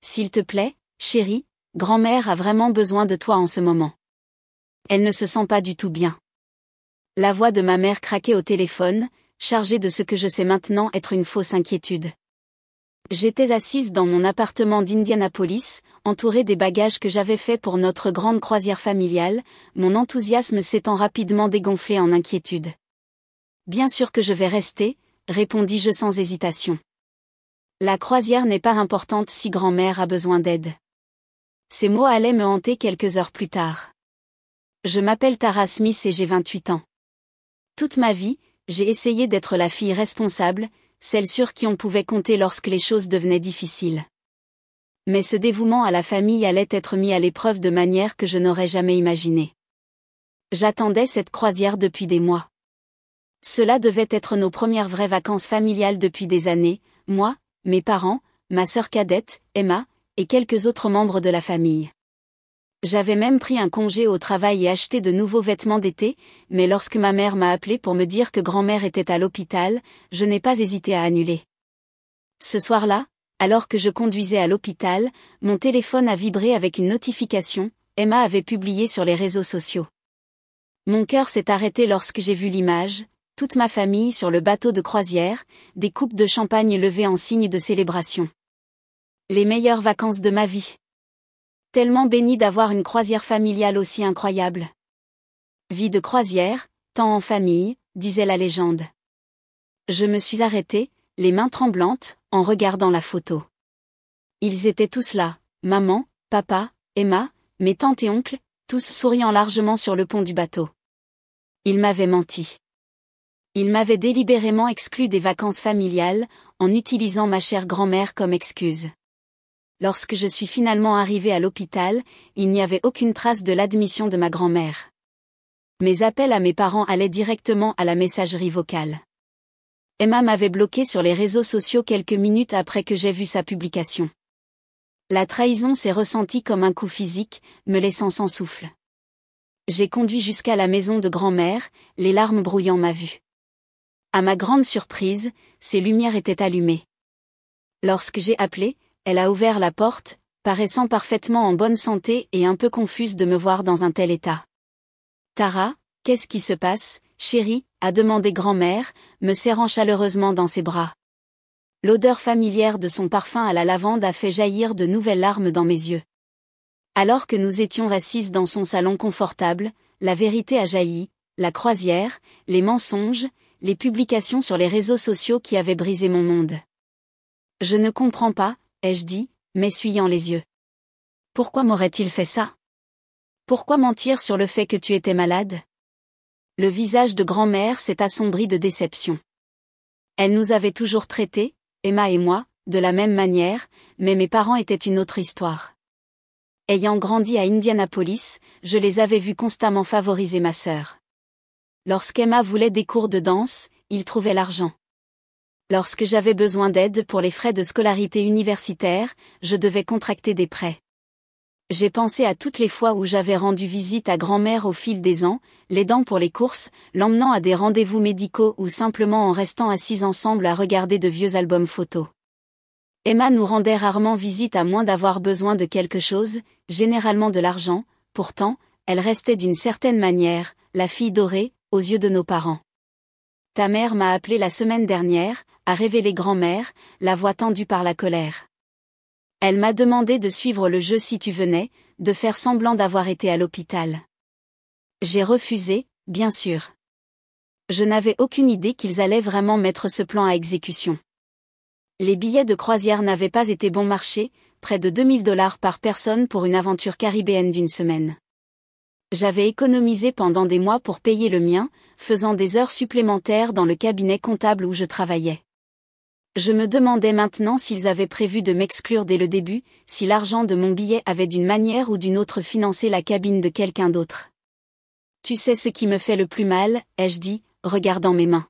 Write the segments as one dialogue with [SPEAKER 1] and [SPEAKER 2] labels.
[SPEAKER 1] S'il te plaît, chérie, grand-mère a vraiment besoin de toi en ce moment. Elle ne se sent pas du tout bien. La voix de ma mère craquait au téléphone, chargée de ce que je sais maintenant être une fausse inquiétude. J'étais assise dans mon appartement d'Indianapolis, entourée des bagages que j'avais faits pour notre grande croisière familiale, mon enthousiasme s'étant rapidement dégonflé en inquiétude. Bien sûr que je vais rester, répondis-je sans hésitation. La croisière n'est pas importante si grand-mère a besoin d'aide. Ces mots allaient me hanter quelques heures plus tard. Je m'appelle Tara Smith et j'ai 28 ans. Toute ma vie, j'ai essayé d'être la fille responsable, celle sur qui on pouvait compter lorsque les choses devenaient difficiles. Mais ce dévouement à la famille allait être mis à l'épreuve de manière que je n'aurais jamais imaginée. J'attendais cette croisière depuis des mois. Cela devait être nos premières vraies vacances familiales depuis des années, moi, mes parents, ma sœur cadette, Emma, et quelques autres membres de la famille. J'avais même pris un congé au travail et acheté de nouveaux vêtements d'été, mais lorsque ma mère m'a appelé pour me dire que grand-mère était à l'hôpital, je n'ai pas hésité à annuler. Ce soir-là, alors que je conduisais à l'hôpital, mon téléphone a vibré avec une notification, Emma avait publié sur les réseaux sociaux. Mon cœur s'est arrêté lorsque j'ai vu l'image, toute ma famille sur le bateau de croisière, des coupes de champagne levées en signe de célébration. Les meilleures vacances de ma vie. Tellement bénie d'avoir une croisière familiale aussi incroyable. Vie de croisière, temps en famille, disait la légende. Je me suis arrêtée, les mains tremblantes, en regardant la photo. Ils étaient tous là, maman, papa, Emma, mes tantes et oncles, tous souriant largement sur le pont du bateau. Ils m'avaient menti. Ils m'avaient délibérément exclu des vacances familiales, en utilisant ma chère grand-mère comme excuse. Lorsque je suis finalement arrivée à l'hôpital, il n'y avait aucune trace de l'admission de ma grand-mère. Mes appels à mes parents allaient directement à la messagerie vocale. Emma m'avait bloquée sur les réseaux sociaux quelques minutes après que j'ai vu sa publication. La trahison s'est ressentie comme un coup physique, me laissant sans souffle. J'ai conduit jusqu'à la maison de grand-mère, les larmes brouillant ma vue. À ma grande surprise, ses lumières étaient allumées. Lorsque j'ai appelé, elle a ouvert la porte, paraissant parfaitement en bonne santé et un peu confuse de me voir dans un tel état. « Tara, qu'est-ce qui se passe, chérie ?» a demandé grand-mère, me serrant chaleureusement dans ses bras. L'odeur familière de son parfum à la lavande a fait jaillir de nouvelles larmes dans mes yeux. Alors que nous étions assises dans son salon confortable, la vérité a jailli, la croisière, les mensonges, les publications sur les réseaux sociaux qui avaient brisé mon monde. « Je ne comprends pas, » ai-je dit, m'essuyant les yeux. Pourquoi m'aurait-il fait ça? Pourquoi mentir sur le fait que tu étais malade? Le visage de grand-mère s'est assombri de déception. Elle nous avait toujours traités, Emma et moi, de la même manière, mais mes parents étaient une autre histoire. Ayant grandi à Indianapolis, je les avais vus constamment favoriser ma sœur. Lorsqu'Emma voulait des cours de danse, ils trouvaient l'argent. Lorsque j'avais besoin d'aide pour les frais de scolarité universitaire, je devais contracter des prêts. J'ai pensé à toutes les fois où j'avais rendu visite à grand-mère au fil des ans, l'aidant pour les courses, l'emmenant à des rendez-vous médicaux ou simplement en restant assises ensemble à regarder de vieux albums photos. Emma nous rendait rarement visite à moins d'avoir besoin de quelque chose, généralement de l'argent, pourtant, elle restait d'une certaine manière, la fille dorée, aux yeux de nos parents. Ta mère m'a appelé la semaine dernière, a révélé grand-mère, la voix tendue par la colère. Elle m'a demandé de suivre le jeu si tu venais, de faire semblant d'avoir été à l'hôpital. J'ai refusé, bien sûr. Je n'avais aucune idée qu'ils allaient vraiment mettre ce plan à exécution. Les billets de croisière n'avaient pas été bon marché, près de 2000 $ par personne pour une aventure caribéenne d'une semaine. J'avais économisé pendant des mois pour payer le mien, faisant des heures supplémentaires dans le cabinet comptable où je travaillais. Je me demandais maintenant s'ils avaient prévu de m'exclure dès le début, si l'argent de mon billet avait d'une manière ou d'une autre financé la cabine de quelqu'un d'autre. Tu sais ce qui me fait le plus mal, ai-je dit, regardant mes mains.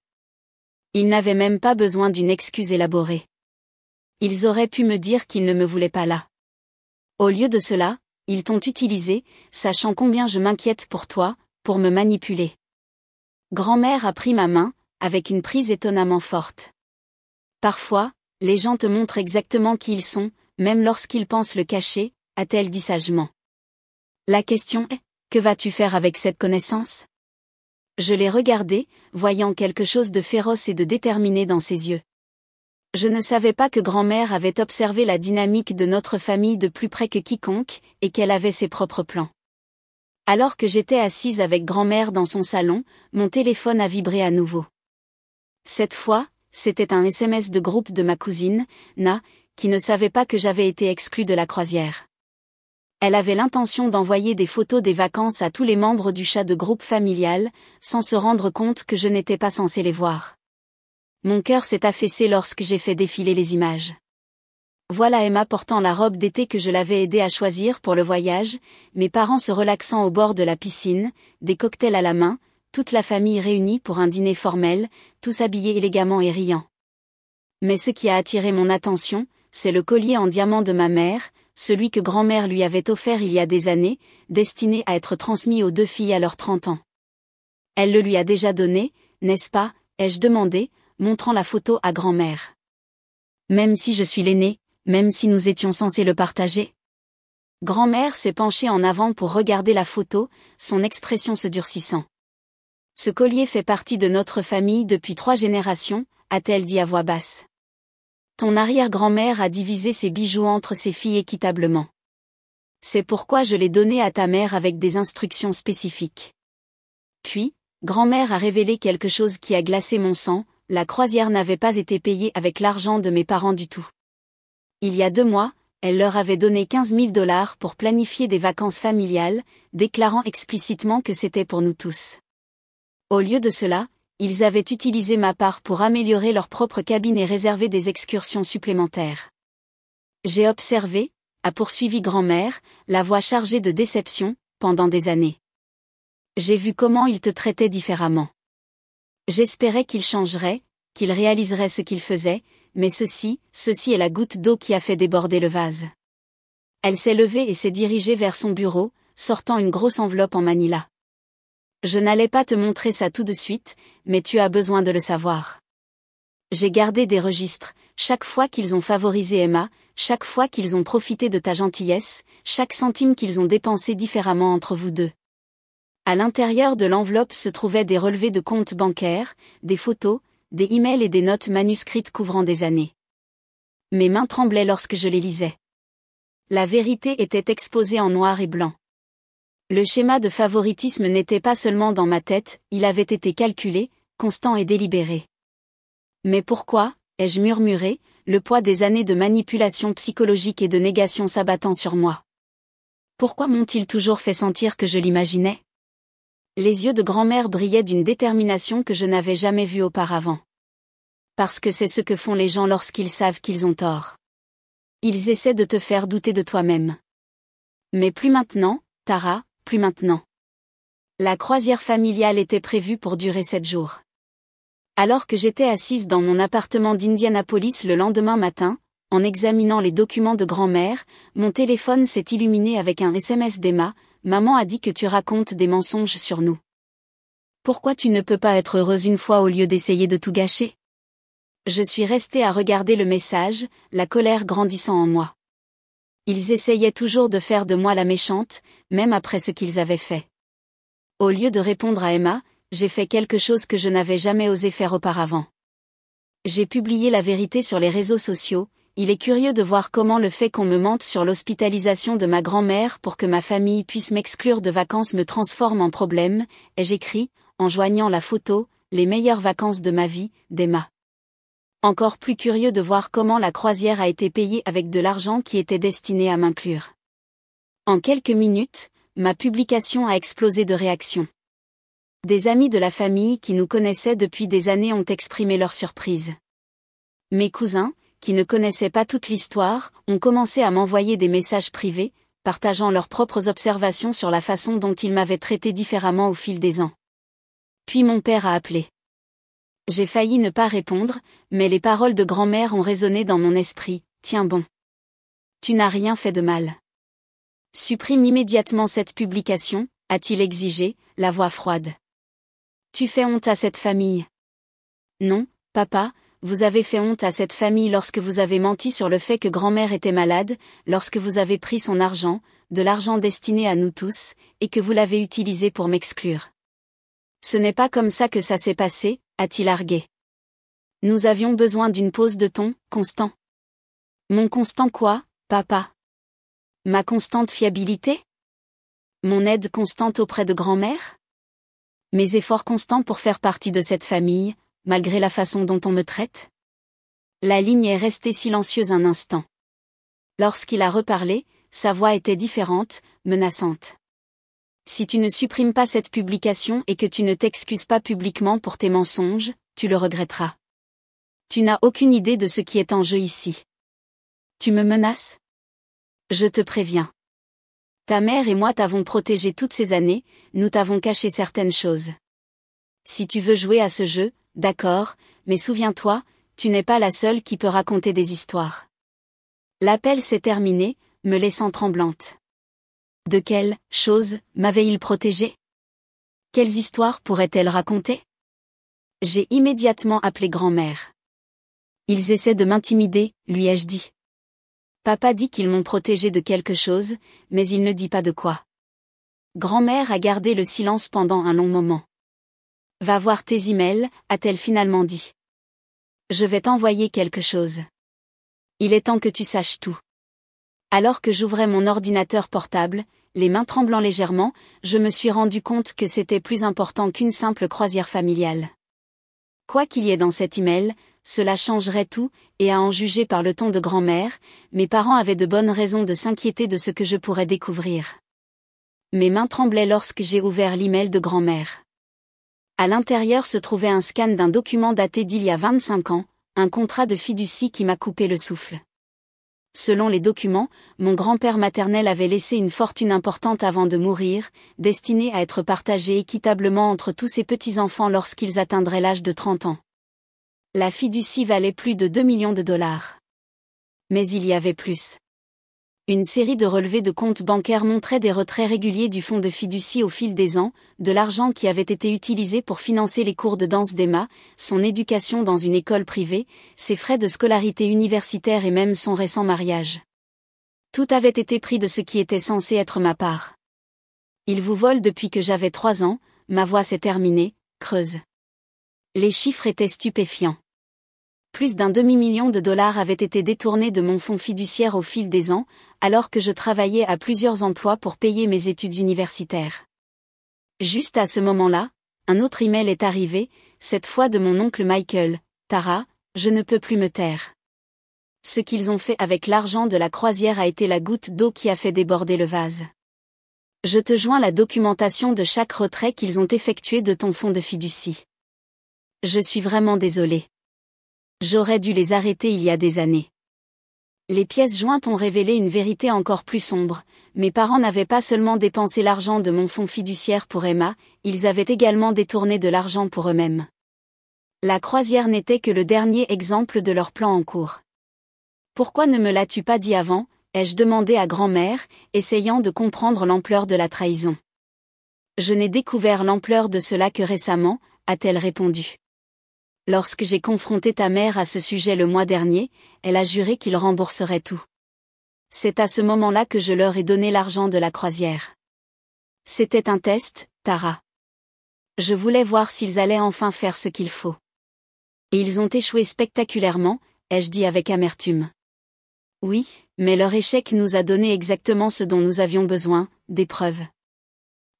[SPEAKER 1] Ils n'avaient même pas besoin d'une excuse élaborée. Ils auraient pu me dire qu'ils ne me voulaient pas là. Au lieu de cela, ils t'ont utilisé, sachant combien je m'inquiète pour toi, pour me manipuler. Grand-mère a pris ma main, avec une prise étonnamment forte. Parfois, les gens te montrent exactement qui ils sont, même lorsqu'il pense le cacher, a-t-elle dit sagement. La question est, que vas-tu faire avec cette connaissance? Je l'ai regardé, voyant quelque chose de féroce et de déterminé dans ses yeux. Je ne savais pas que grand-mère avait observé la dynamique de notre famille de plus près que quiconque, et qu'elle avait ses propres plans. Alors que j'étais assise avec grand-mère dans son salon, mon téléphone a vibré à nouveau. Cette fois, c'était un SMS de groupe de ma cousine, Na, qui ne savait pas que j'avais été exclue de la croisière. Elle avait l'intention d'envoyer des photos des vacances à tous les membres du chat de groupe familial, sans se rendre compte que je n'étais pas censée les voir. Mon cœur s'est affaissé lorsque j'ai fait défiler les images. Voilà Emma portant la robe d'été que je l'avais aidée à choisir pour le voyage, mes parents se relaxant au bord de la piscine, des cocktails à la main, toute la famille réunie pour un dîner formel, tous habillés élégamment et riants. Mais ce qui a attiré mon attention, c'est le collier en diamant de ma mère, celui que grand-mère lui avait offert il y a des années, destiné à être transmis aux deux filles à leurs 30 ans. Elle le lui a déjà donné, n'est-ce pas, ai-je demandé, montrant la photo à grand-mère. Même si je suis l'aînée, même si nous étions censés le partager. Grand-mère s'est penchée en avant pour regarder la photo, son expression se durcissant. Ce collier fait partie de notre famille depuis 3 générations, a-t-elle dit à voix basse. Ton arrière-grand-mère a divisé ses bijoux entre ses filles équitablement. C'est pourquoi je l'ai donné à ta mère avec des instructions spécifiques. Puis, grand-mère a révélé quelque chose qui a glacé mon sang, la croisière n'avait pas été payée avec l'argent de mes parents du tout. Il y a 2 mois, elle leur avait donné 15 000 $ pour planifier des vacances familiales, déclarant explicitement que c'était pour nous tous. Au lieu de cela, ils avaient utilisé ma part pour améliorer leur propre cabine et réserver des excursions supplémentaires. J'ai observé, a poursuivi grand-mère, la voix chargée de déception, pendant des années. J'ai vu comment ils te traitaient différemment. J'espérais qu'ils changeraient, qu'ils réaliseraient ce qu'ils faisaient, mais ceci est la goutte d'eau qui a fait déborder le vase. Elle s'est levée et s'est dirigée vers son bureau, sortant une grosse enveloppe en manila. Je n'allais pas te montrer ça tout de suite, mais tu as besoin de le savoir. J'ai gardé des registres, chaque fois qu'ils ont favorisé Emma, chaque fois qu'ils ont profité de ta gentillesse, chaque centime qu'ils ont dépensé différemment entre vous deux. À l'intérieur de l'enveloppe se trouvaient des relevés de comptes bancaires, des photos, des emails et des notes manuscrites couvrant des années. Mes mains tremblaient lorsque je les lisais. La vérité était exposée en noir et blanc. Le schéma de favoritisme n'était pas seulement dans ma tête, il avait été calculé, constant et délibéré. Mais pourquoi, ai-je murmuré, le poids des années de manipulation psychologique et de négation s'abattant sur moi? Pourquoi m'ont-ils toujours fait sentir que je l'imaginais? Les yeux de grand-mère brillaient d'une détermination que je n'avais jamais vue auparavant. Parce que c'est ce que font les gens lorsqu'ils savent qu'ils ont tort. Ils essaient de te faire douter de toi-même. Mais plus maintenant, Tara, plus maintenant. La croisière familiale était prévue pour durer 7 jours. Alors que j'étais assise dans mon appartement d'Indianapolis le lendemain matin, en examinant les documents de grand-mère, mon téléphone s'est illuminé avec un SMS d'Emma. Maman a dit que tu racontes des mensonges sur nous. Pourquoi tu ne peux pas être heureuse une fois au lieu d'essayer de tout gâcher? Je suis restée à regarder le message, la colère grandissant en moi. Ils essayaient toujours de faire de moi la méchante, même après ce qu'ils avaient fait. Au lieu de répondre à Emma, j'ai fait quelque chose que je n'avais jamais osé faire auparavant. J'ai publié la vérité sur les réseaux sociaux. Il est curieux de voir comment le fait qu'on me mente sur l'hospitalisation de ma grand-mère pour que ma famille puisse m'exclure de vacances me transforme en problème, et j'écris, en joignant la photo, les meilleures vacances de ma vie, d'Emma. Encore plus curieux de voir comment la croisière a été payée avec de l'argent qui était destiné à m'inclure. En quelques minutes, ma publication a explosé de réactions. Des amis de la famille qui nous connaissaient depuis des années ont exprimé leur surprise. Mes cousins, qui ne connaissaient pas toute l'histoire, ont commencé à m'envoyer des messages privés, partageant leurs propres observations sur la façon dont ils m'avaient traité différemment au fil des ans. Puis mon père a appelé. J'ai failli ne pas répondre, mais les paroles de grand-mère ont résonné dans mon esprit. Tiens bon. Tu n'as rien fait de mal. Supprime immédiatement cette publication, a-t-il exigé, la voix froide. Tu fais honte à cette famille. Non, papa, vous avez fait honte à cette famille lorsque vous avez menti sur le fait que grand-mère était malade, lorsque vous avez pris son argent, de l'argent destiné à nous tous, et que vous l'avez utilisé pour m'exclure. Ce n'est pas comme ça que ça s'est passé, a-t-il argué. Nous avions besoin d'une pause de ton, Constant. Mon Constant quoi, papa? Ma constante fiabilité? Mon aide constante auprès de grand-mère? Mes efforts constants pour faire partie de cette famille, malgré la façon dont on me traite? La ligne est restée silencieuse un instant. Lorsqu'il a reparlé, sa voix était différente, menaçante. Si tu ne supprimes pas cette publication et que tu ne t'excuses pas publiquement pour tes mensonges, tu le regretteras. Tu n'as aucune idée de ce qui est en jeu ici. Tu me menaces? Je te préviens. Ta mère et moi t'avons protégé toutes ces années, nous t'avons caché certaines choses. Si tu veux jouer à ce jeu, d'accord, mais souviens-toi, tu n'es pas la seule qui peut raconter des histoires. L'appel s'est terminé, me laissant tremblante. De quelles choses m'avait-il protégée? Quelles histoires pourrait-elle raconter? J'ai immédiatement appelé grand-mère. Ils essaient de m'intimider, lui ai-je dit. Papa dit qu'ils m'ont protégé de quelque chose, mais il ne dit pas de quoi. Grand-mère a gardé le silence pendant un long moment. Va voir tes emails, a-t-elle finalement dit. Je vais t'envoyer quelque chose. Il est temps que tu saches tout. Alors que j'ouvrais mon ordinateur portable, les mains tremblant légèrement, je me suis rendu compte que c'était plus important qu'une simple croisière familiale. Quoi qu'il y ait dans cet email, cela changerait tout, et à en juger par le ton de grand-mère, mes parents avaient de bonnes raisons de s'inquiéter de ce que je pourrais découvrir. Mes mains tremblaient lorsque j'ai ouvert l'email de grand-mère. À l'intérieur se trouvait un scan d'un document daté d'il y a 25 ans, un contrat de fiducie qui m'a coupé le souffle. Selon les documents, mon grand-père maternel avait laissé une fortune importante avant de mourir, destinée à être partagée équitablement entre tous ses petits-enfants lorsqu'ils atteindraient l'âge de 30 ans. La fiducie valait plus de 2 millions de dollars. Mais il y avait plus. Une série de relevés de comptes bancaires montrait des retraits réguliers du fonds de fiducie au fil des ans, de l'argent qui avait été utilisé pour financer les cours de danse d'Emma, son éducation dans une école privée, ses frais de scolarité universitaire et même son récent mariage. Tout avait été pris de ce qui était censé être ma part. Il vous vole depuis que j'avais 3 ans, ma voix s'est terminée, creuse. Les chiffres étaient stupéfiants. Plus d'un demi-million de dollars avaient été détournés de mon fonds fiduciaire au fil des ans, alors que je travaillais à plusieurs emplois pour payer mes études universitaires. Juste à ce moment-là, un autre email est arrivé, cette fois de mon oncle Michael. Tara, je ne peux plus me taire. Ce qu'ils ont fait avec l'argent de la croisière a été la goutte d'eau qui a fait déborder le vase. Je te joins la documentation de chaque retrait qu'ils ont effectué de ton fonds de fiducie. Je suis vraiment désolée. J'aurais dû les arrêter il y a des années. Les pièces jointes ont révélé une vérité encore plus sombre. Mes parents n'avaient pas seulement dépensé l'argent de mon fonds fiduciaire pour Emma, ils avaient également détourné de l'argent pour eux-mêmes. La croisière n'était que le dernier exemple de leur plan en cours. Pourquoi ne me l'as-tu pas dit avant, ai-je demandé à grand-mère, essayant de comprendre l'ampleur de la trahison. Je n'ai découvert l'ampleur de cela que récemment, a-t-elle répondu. Lorsque j'ai confronté ta mère à ce sujet le mois dernier, elle a juré qu'il rembourserait tout. C'est à ce moment-là que je leur ai donné l'argent de la croisière. C'était un test, Tara. Je voulais voir s'ils allaient enfin faire ce qu'il faut. Et ils ont échoué spectaculairement, ai-je dit avec amertume. Oui, mais leur échec nous a donné exactement ce dont nous avions besoin, des preuves.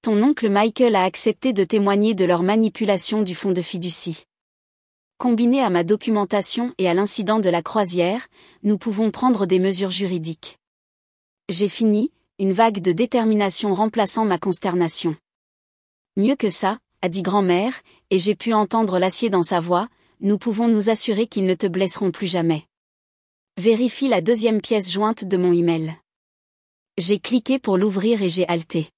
[SPEAKER 1] Ton oncle Michael a accepté de témoigner de leur manipulation du fonds de fiducie. Combiné à ma documentation et à l'incident de la croisière, nous pouvons prendre des mesures juridiques. J'ai fini, une vague de détermination remplaçant ma consternation. Mieux que ça, a dit grand-mère, et j'ai pu entendre l'acier dans sa voix, nous pouvons nous assurer qu'ils ne te blesseront plus jamais. Vérifie la deuxième pièce jointe de mon email. J'ai cliqué pour l'ouvrir et j'ai halté.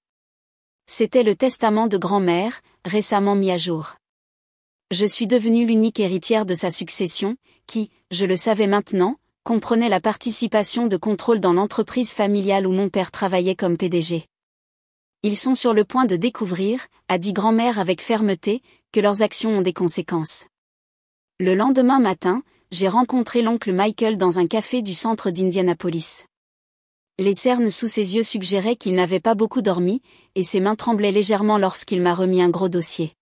[SPEAKER 1] C'était le testament de grand-mère, récemment mis à jour. Je suis devenue l'unique héritière de sa succession, qui, je le savais maintenant, comprenait la participation de contrôle dans l'entreprise familiale où mon père travaillait comme PDG. Ils sont sur le point de découvrir, a dit grand-mère avec fermeté, que leurs actions ont des conséquences. Le lendemain matin, j'ai rencontré l'oncle Michael dans un café du centre d'Indianapolis. Les cernes sous ses yeux suggéraient qu'il n'avait pas beaucoup dormi, et ses mains tremblaient légèrement lorsqu'il m'a remis un gros dossier.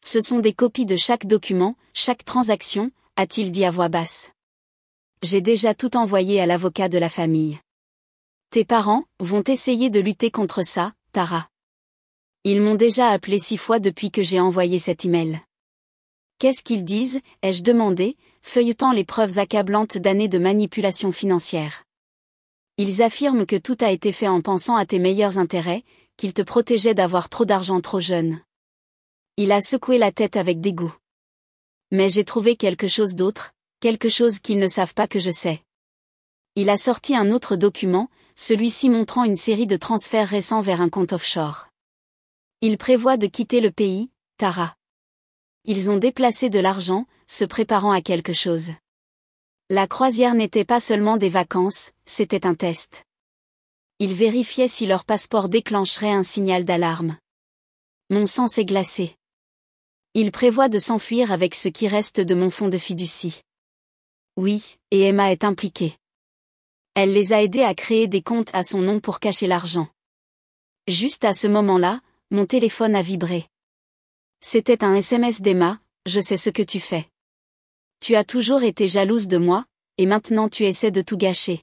[SPEAKER 1] Ce sont des copies de chaque document, chaque transaction, a-t-il dit à voix basse. J'ai déjà tout envoyé à l'avocat de la famille. Tes parents vont essayer de lutter contre ça, Tara. Ils m'ont déjà appelé 6 fois depuis que j'ai envoyé cet email. Qu'est-ce qu'ils disent, ai-je demandé, feuilletant les preuves accablantes d'années de manipulation financière. Ils affirment que tout a été fait en pensant à tes meilleurs intérêts, qu'ils te protégeaient d'avoir trop d'argent trop jeune. Il a secoué la tête avec dégoût. Mais j'ai trouvé quelque chose d'autre, quelque chose qu'ils ne savent pas que je sais. Il a sorti un autre document, celui-ci montrant une série de transferts récents vers un compte offshore. Il prévoit de quitter le pays, Tara. Ils ont déplacé de l'argent, se préparant à quelque chose. La croisière n'était pas seulement des vacances, c'était un test. Ils vérifiaient si leur passeport déclencherait un signal d'alarme. Mon sang s'est glacé. Ils prévoient de s'enfuir avec ce qui reste de mon fonds de fiducie. Oui, et Emma est impliquée. Elle les a aidés à créer des comptes à son nom pour cacher l'argent. Juste à ce moment-là, mon téléphone a vibré. C'était un SMS d'Emma, je sais ce que tu fais. Tu as toujours été jalouse de moi, et maintenant tu essaies de tout gâcher.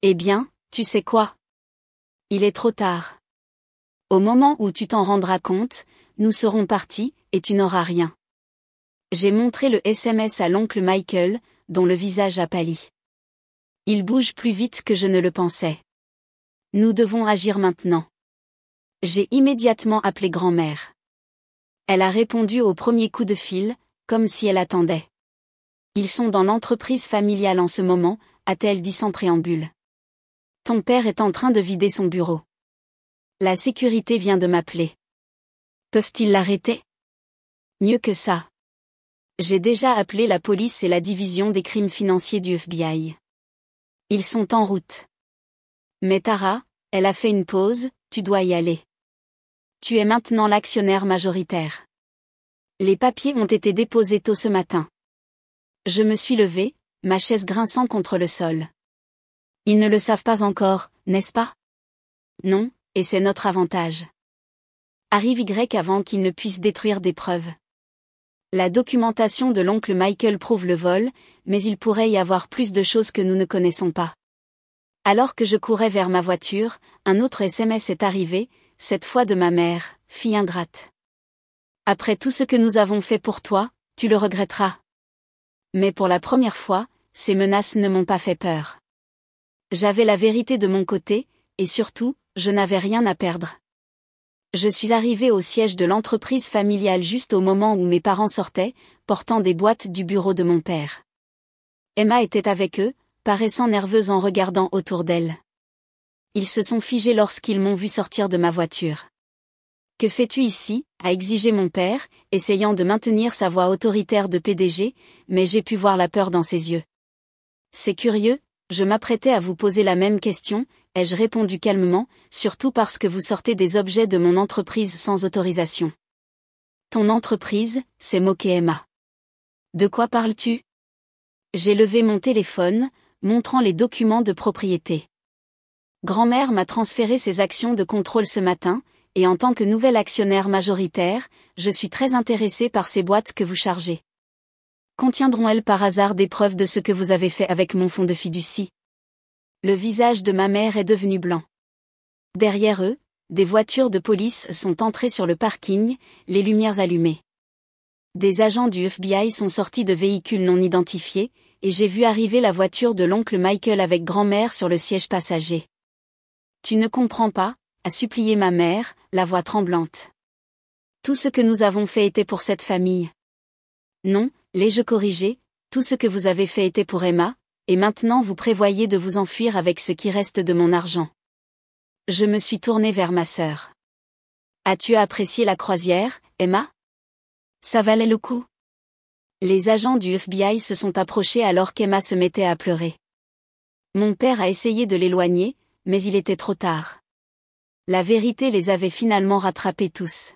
[SPEAKER 1] Eh bien, tu sais quoi? Il est trop tard. Au moment où tu t'en rendras compte, nous serons partis, et tu n'auras rien. J'ai montré le SMS à l'oncle Michael, dont le visage a pâli. Il bouge plus vite que je ne le pensais. Nous devons agir maintenant. J'ai immédiatement appelé grand-mère. Elle a répondu au premier coup de fil, comme si elle attendait. Ils sont dans l'entreprise familiale en ce moment, a-t-elle dit sans préambule. Ton père est en train de vider son bureau. La sécurité vient de m'appeler. Peuvent-ils l'arrêter? Mieux que ça. J'ai déjà appelé la police et la division des crimes financiers du FBI. Ils sont en route. Mais Tara, elle a fait une pause, tu dois y aller. Tu es maintenant l'actionnaire majoritaire. Les papiers ont été déposés tôt ce matin. Je me suis levée, ma chaise grinçant contre le sol. Ils ne le savent pas encore, n'est-ce pas? Non, et c'est notre avantage. Arrive Y avant qu'ils ne puissent détruire des preuves. La documentation de l'oncle Michael prouve le vol, mais il pourrait y avoir plus de choses que nous ne connaissons pas. Alors que je courais vers ma voiture, un autre SMS est arrivé, cette fois de ma mère, fille ingrate. Après tout ce que nous avons fait pour toi, tu le regretteras. Mais pour la première fois, ces menaces ne m'ont pas fait peur. J'avais la vérité de mon côté, et surtout, je n'avais rien à perdre. Je suis arrivée au siège de l'entreprise familiale juste au moment où mes parents sortaient, portant des boîtes du bureau de mon père. Emma était avec eux, paraissant nerveuse en regardant autour d'elle. Ils se sont figés lorsqu'ils m'ont vu sortir de ma voiture. « Que fais-tu ici » a exigé mon père, essayant de maintenir sa voix autoritaire de PDG, mais j'ai pu voir la peur dans ses yeux. « C'est curieux, je m'apprêtais à vous poser la même question, ai-je répondu calmement, surtout parce que vous sortez des objets de mon entreprise sans autorisation. »« Ton entreprise » s'est moqué Emma. « De quoi parles-tu » J'ai levé mon téléphone, montrant les documents de propriété. Grand-mère m'a transféré ses actions de contrôle ce matin, et en tant que nouvel actionnaire majoritaire, je suis très intéressée par ces boîtes que vous chargez. Contiendront-elles par hasard des preuves de ce que vous avez fait avec mon fonds de fiducie? Le visage de ma mère est devenu blanc. Derrière eux, des voitures de police sont entrées sur le parking, les lumières allumées. Des agents du FBI sont sortis de véhicules non identifiés, et j'ai vu arriver la voiture de l'oncle Michael avec grand-mère sur le siège passager. Tu ne comprends pas, a supplié ma mère, la voix tremblante. Tout ce que nous avons fait était pour cette famille. Non, l'ai-je corrigé, tout ce que vous avez fait était pour Emma, et maintenant vous prévoyez de vous enfuir avec ce qui reste de mon argent. Je me suis tournée vers ma sœur. As-tu apprécié la croisière, Emma? Ça valait le coup? Les agents du FBI se sont approchés alors qu'Emma se mettait à pleurer. Mon père a essayé de l'éloigner, mais il était trop tard. La vérité les avait finalement rattrapés tous.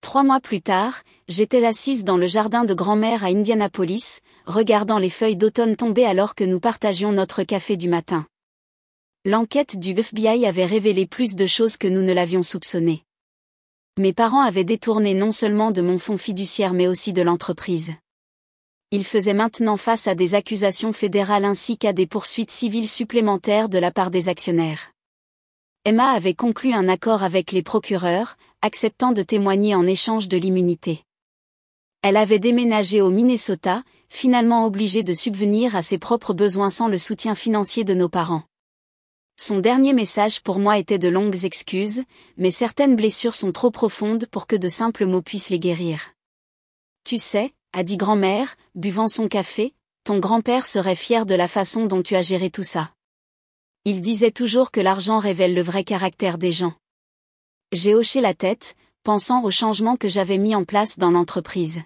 [SPEAKER 1] 3 mois plus tard, j'étais assise dans le jardin de grand-mère à Indianapolis, regardant les feuilles d'automne tomber alors que nous partagions notre café du matin. L'enquête du FBI avait révélé plus de choses que nous ne l'avions soupçonné. Mes parents avaient détourné non seulement de mon fonds fiduciaire mais aussi de l'entreprise. Ils faisaient maintenant face à des accusations fédérales ainsi qu'à des poursuites civiles supplémentaires de la part des actionnaires. Emma avait conclu un accord avec les procureurs, acceptant de témoigner en échange de l'immunité. Elle avait déménagé au Minnesota, finalement obligée de subvenir à ses propres besoins sans le soutien financier de nos parents. Son dernier message pour moi était de longues excuses, mais certaines blessures sont trop profondes pour que de simples mots puissent les guérir. Tu sais, a dit grand-mère, buvant son café, ton grand-père serait fier de la façon dont tu as géré tout ça. Il disait toujours que l'argent révèle le vrai caractère des gens. J'ai hoché la tête, pensant aux changements que j'avais mis en place dans l'entreprise.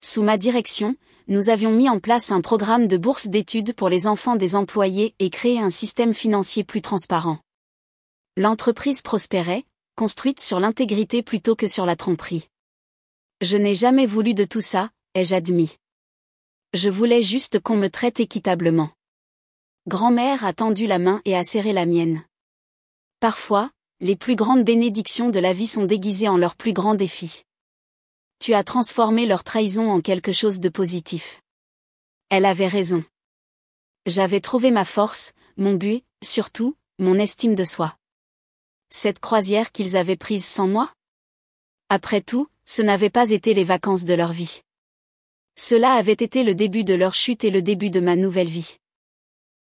[SPEAKER 1] Sous ma direction, nous avions mis en place un programme de bourse d'études pour les enfants des employés et créé un système financier plus transparent. L'entreprise prospérait, construite sur l'intégrité plutôt que sur la tromperie. Je n'ai jamais voulu de tout ça, ai-je admis. Je voulais juste qu'on me traite équitablement. Grand-mère a tendu la main et a serré la mienne. Parfois, les plus grandes bénédictions de la vie sont déguisées en leurs plus grands défis. Tu as transformé leur trahison en quelque chose de positif. Elle avait raison. J'avais trouvé ma force, mon but, surtout, mon estime de soi. Cette croisière qu'ils avaient prise sans moi? Après tout, ce n'avaient pas été les vacances de leur vie. Cela avait été le début de leur chute et le début de ma nouvelle vie.